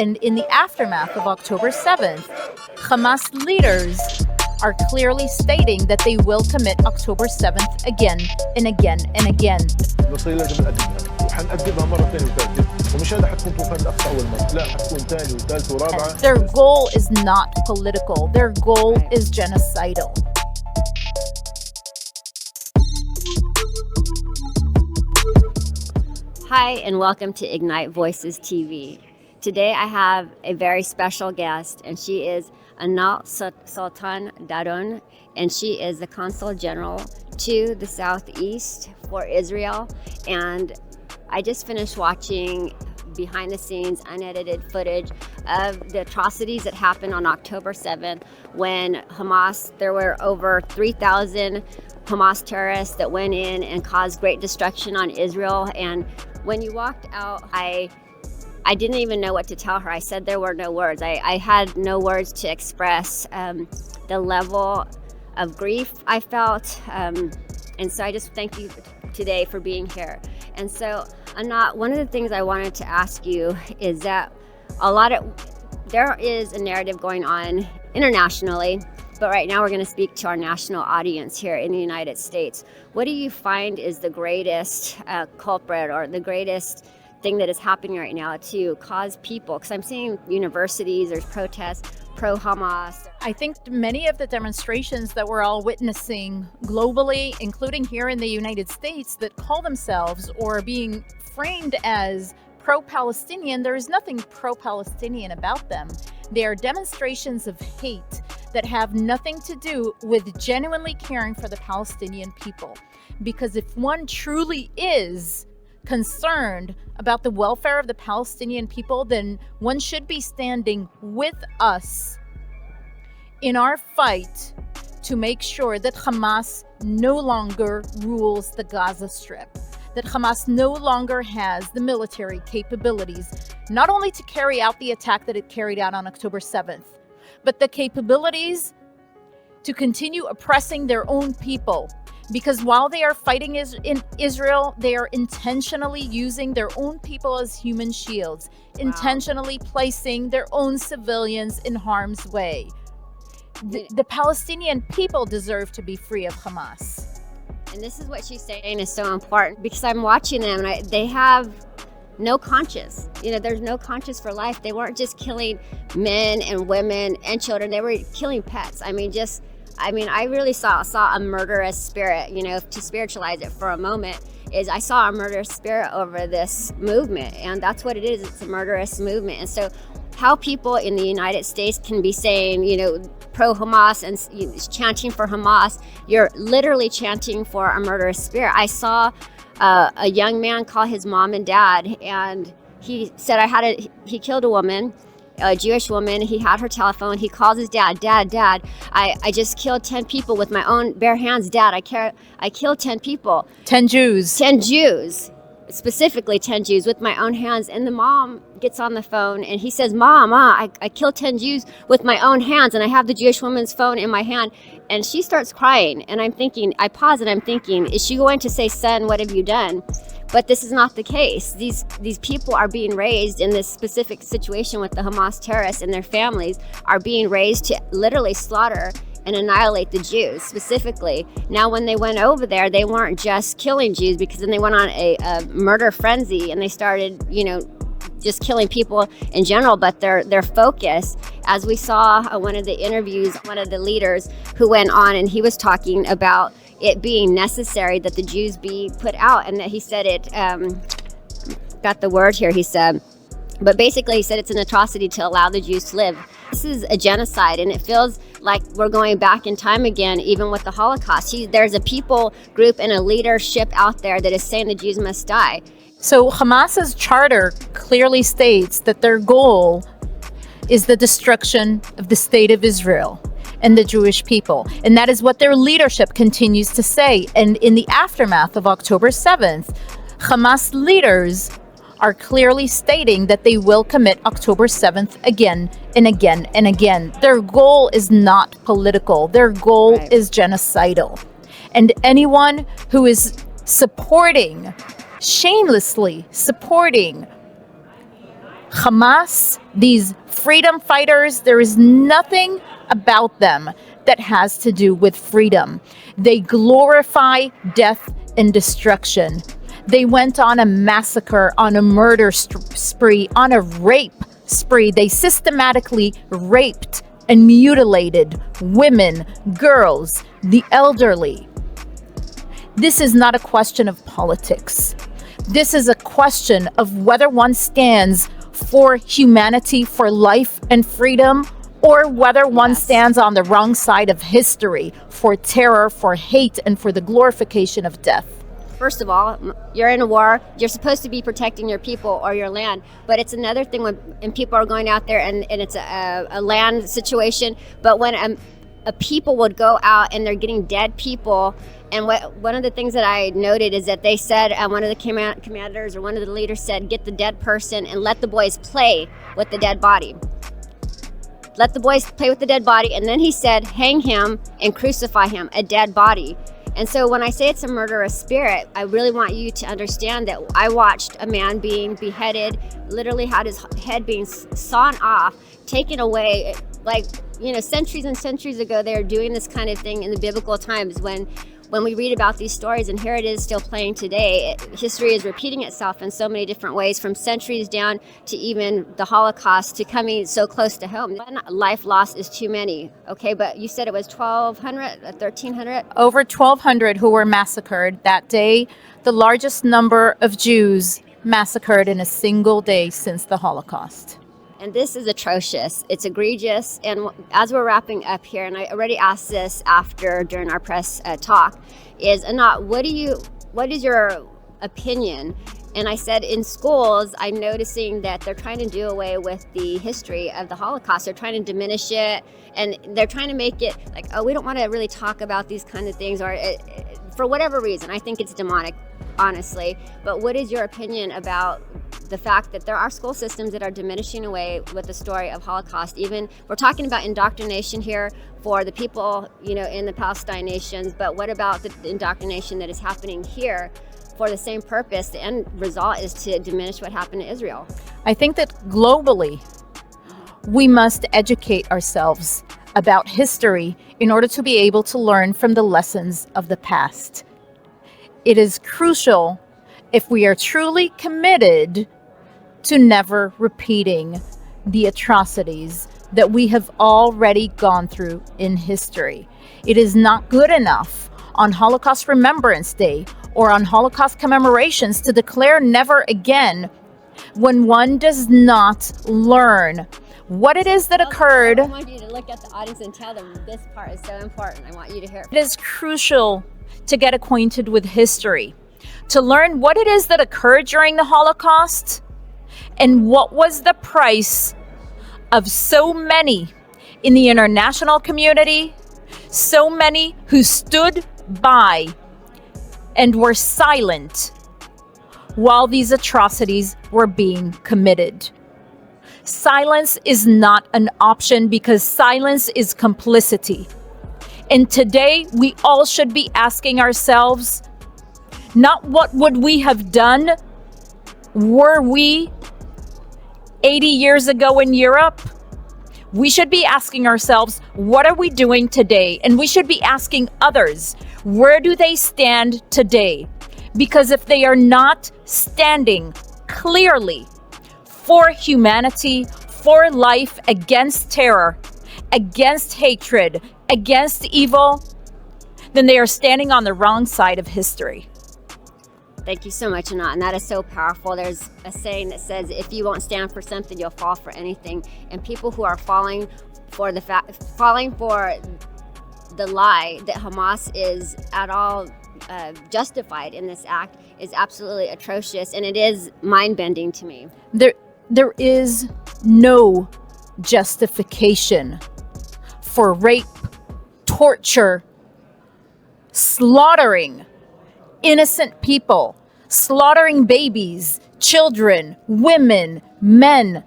And in the aftermath of October 7th, Hamas leaders are clearly stating that they will commit October 7th again and again and again. المصرية لازم نقدمها وحنقدمها مرة ثانية وثالثة ومش هذا حتكون طوفان نفط أول مرة، لا حتكون ثاني وثالث ورابعة. Their goal is not political. Their goal is genocidal. Hi, and welcome to Ignite Voices TV. Today I have a very special guest, and she is Anat Sultan-Dadon, and she is the Consul General to the Southeast for Israel. And I just finished watching behind the scenes, unedited footage of the atrocities that happened on October 7th when Hamas, there were over 3,000 Hamas terrorists that went in and caused great destruction on Israel. And when you walked out, I didn't even know what to tell her. I said there were no words. I had no words to express the level of grief I felt. And so I just thank you today for being here. And so, Anat, one of the things I wanted to ask you is that there is a narrative going on internationally, but right now we're going to speak to our national audience here in the United States. What do you find is the greatest culprit or the greatest thing that is happening right now to cause people? Because I'm seeing universities, there's protests, pro-Hamas. I think many of the demonstrations that we're all witnessing globally, including here in the United States, that call themselves or are being framed as pro-Palestinian, there is nothing pro-Palestinian about them. They are demonstrations of hate that have nothing to do with genuinely caring for the Palestinian people. Because if one truly is concerned about the welfare of the Palestinian people, then one should be standing with us in our fight to make sure that Hamas no longer rules the Gaza Strip, that Hamas no longer has the military capabilities, not only to carry out the attack that it carried out on October 7th, but the capabilities to continue oppressing their own people. Because while they are fighting in Israel, they are intentionally using their own people as human shields, intentionally placing their own civilians in harm's way. The Palestinian people deserve to be free of Hamas. And this is what she's saying is so important, because I'm watching them and they have no conscience. There's no conscience for life. They weren't just killing men and women and children. They were killing pets. I really saw a murderous spirit, to spiritualize it for a moment, is I saw a murderous spirit over this movement. And that's what it is. It's a murderous movement. And so how people in the United States can be saying, pro-Hamas and chanting for Hamas, you're literally chanting for a murderous spirit. I saw a young man call his mom and dad, and he said he killed a woman, a Jewish woman. He had her telephone. He calls his dad, Dad, I just killed 10 people with my own bare hands. Dad, I killed 10 people. 10 Jews. 10 Jews. Specifically 10 Jews with my own hands. And the mom gets on the phone and he says, Mom, I killed 10 Jews with my own hands, and I have the Jewish woman's phone in my hand. And she starts crying, and I pause and I'm thinking, is she going to say, son, what have you done? But this is not the case. These people are being raised in this specific situation with the Hamas terrorists, and their families are being raised to literally slaughter and annihilate the Jews specifically. Now, when they went over there, they weren't just killing Jews, because then they went on a murder frenzy and they started, just killing people in general. But their focus, as we saw one of the interviews, one of the leaders who went on and he was talking about it being necessary that the Jews be put out, and that he said got the word here, he said, but basically he said it's an atrocity to allow the Jews to live. This is a genocide, and it feels like we're going back in time again, even with the Holocaust. There's a people group and a leadership out there that is saying the Jews must die. So Hamas's charter clearly states that their goal is the destruction of the state of Israel and the Jewish people. And that is what their leadership continues to say. And in the aftermath of October 7th, Hamas leaders are clearly stating that they will commit October 7th again and again and again. Their goal is not political. Their goal is genocidal. And anyone who is shamelessly supporting Hamas, these freedom fighters, there is nothing about them that has to do with freedom. They glorify death and destruction. They went on a massacre, on a murder spree, on a rape spree. They systematically raped and mutilated women, girls, the elderly. This is not a question of politics. This is a question of whether one stands for humanity, for life and freedom, or whether one stands on the wrong side of history for terror, for hate, and for the glorification of death. First of all, you're in a war. You're supposed to be protecting your people or your land. But it's another thing when people are going out there and it's a land situation. But when a people would go out and they're getting dead people. And one of the things that I noted is that they said, one of the commanders or one of the leaders said, get the dead person and let the boys play with the dead body. Let the boys play with the dead body. And then he said, hang him and crucify him, a dead body. And so when I say it's a murderous spirit, I really want you to understand that I watched a man being beheaded, literally had his head being sawn off, taken away. Like, centuries and centuries ago, they were doing this kind of thing in the biblical times when we read about these stories, and here it is still playing today. History is repeating itself in so many different ways, from centuries down to even the Holocaust to coming so close to home. One life lost is too many, okay? But you said it was 1,200, 1,300? Over 1,200 who were massacred that day, the largest number of Jews massacred in a single day since the Holocaust. And this is atrocious. It's egregious. And as we're wrapping up here, and I already asked this during our press talk, is Anat, what is your opinion? And I said, in schools, I'm noticing that they're trying to do away with the history of the Holocaust. They're trying to diminish it, and they're trying to make it like, oh, we don't want to really talk about these kind of things, or for whatever reason. I think it's demonic, honestly. But what is your opinion about the fact that there are school systems that are diminishing away with the story of Holocaust? Even we're talking about indoctrination here for the people, in the Palestine nations, but what about the indoctrination that is happening here for the same purpose? The end result is to diminish what happened to Israel. I think that globally, we must educate ourselves about history in order to be able to learn from the lessons of the past. It is crucial, if we are truly committed to never repeating the atrocities that we have already gone through in history. It is not good enough on Holocaust Remembrance Day or on Holocaust commemorations to declare never again when one does not learn what it is that occurred. I want you to look at the audience and tell them this part is so important. I want you to hear it. It is crucial to get acquainted with history, to learn what it is that occurred during the Holocaust and what was the price of so many in the international community, so many who stood by and were silent while these atrocities were being committed. Silence is not an option because silence is complicity. And today we all should be asking ourselves, not what would we have done were we 80 years ago in Europe? We should be asking ourselves, what are we doing today? And we should be asking others, where do they stand today? Because if they are not standing clearly for humanity, for life, against terror, against hatred, against evil, then they are standing on the wrong side of history. Thank you so much, Anat, and that is so powerful. There's a saying that says, if you won't stand for something, you'll fall for anything. And people who are falling for the lie that Hamas is at all justified in this act is absolutely atrocious, and it is mind-bending to me. There is no justification for rape, torture, slaughtering innocent people, slaughtering babies, children, women, men.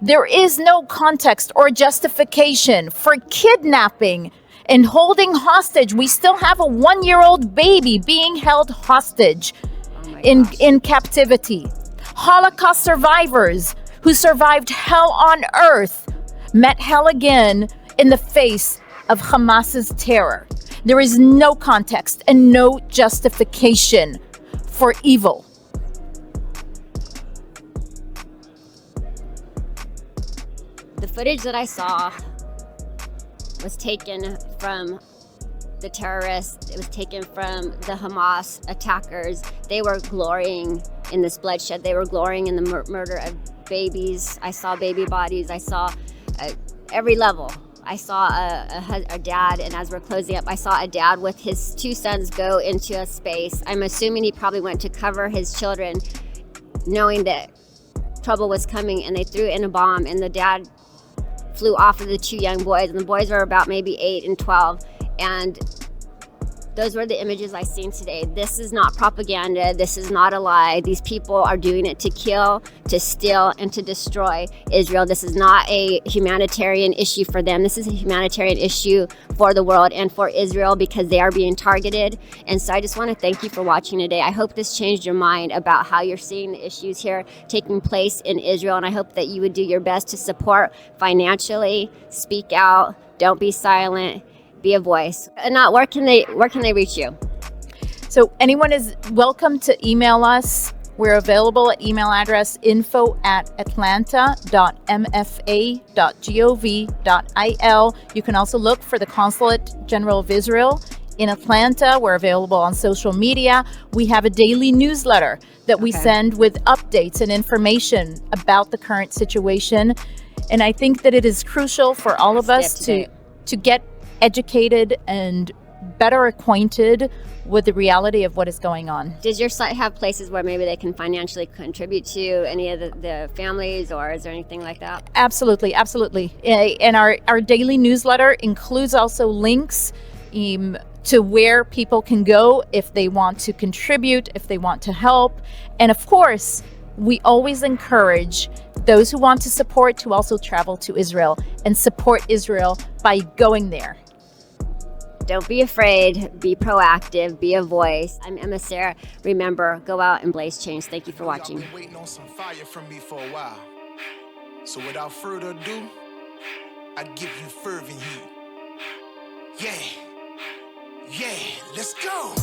There is no context or justification for kidnapping and holding hostage. We still have a 1-year-old baby being held hostage in captivity. Holocaust survivors who survived hell on earth, met hell again in the face of Hamas's terror. There is no context and no justification for evil. The footage that I saw was taken from the terrorists. It was taken from the Hamas attackers. They were glorying in this bloodshed. They were glorying in the murder of babies. I saw baby bodies. I saw every level. I saw a dad, and as we're closing up, I saw a dad with his 2 sons go into a space. I'm assuming he probably went to cover his children, knowing that trouble was coming, and they threw in a bomb, and the dad flew off of the 2 young boys, and the boys were about maybe 8 and 12. And those were the images I seen today. This is not propaganda. This is not a lie. These people are doing it to kill, to steal, and to destroy Israel. This is not a humanitarian issue for them. This is a humanitarian issue for the world and for Israel, because they are being targeted. And so I just want to thank you for watching today. I hope this changed your mind about how you're seeing the issues here taking place in Israel. And I hope that you would do your best to support financially, speak out, don't be silent, be a voice. Anat, where can they reach you? So anyone is welcome to email us. We're available at email address info@atlanta.mfa.gov.il. You can also look for the Consulate General of Israel in Atlanta. We're available on social media. We have a daily newsletter that we send with updates and information about the current situation. And I think that it is crucial for all of us to get educated and better acquainted with the reality of what is going on. Does your site have places where maybe they can financially contribute to any of the families, or is there anything like that? Absolutely, absolutely. And our daily newsletter includes also links to where people can go if they want to contribute, if they want to help. And of course, we always encourage those who want to support to also travel to Israel and support Israel by going there. Don't be afraid, be proactive, be a voice. I'm EmmaSara. Remember, go out and blaze change. Thank you for watching. Y'all been waiting on some fire from me for a while. So without further ado, I give you fervent heat. Yeah, let's go.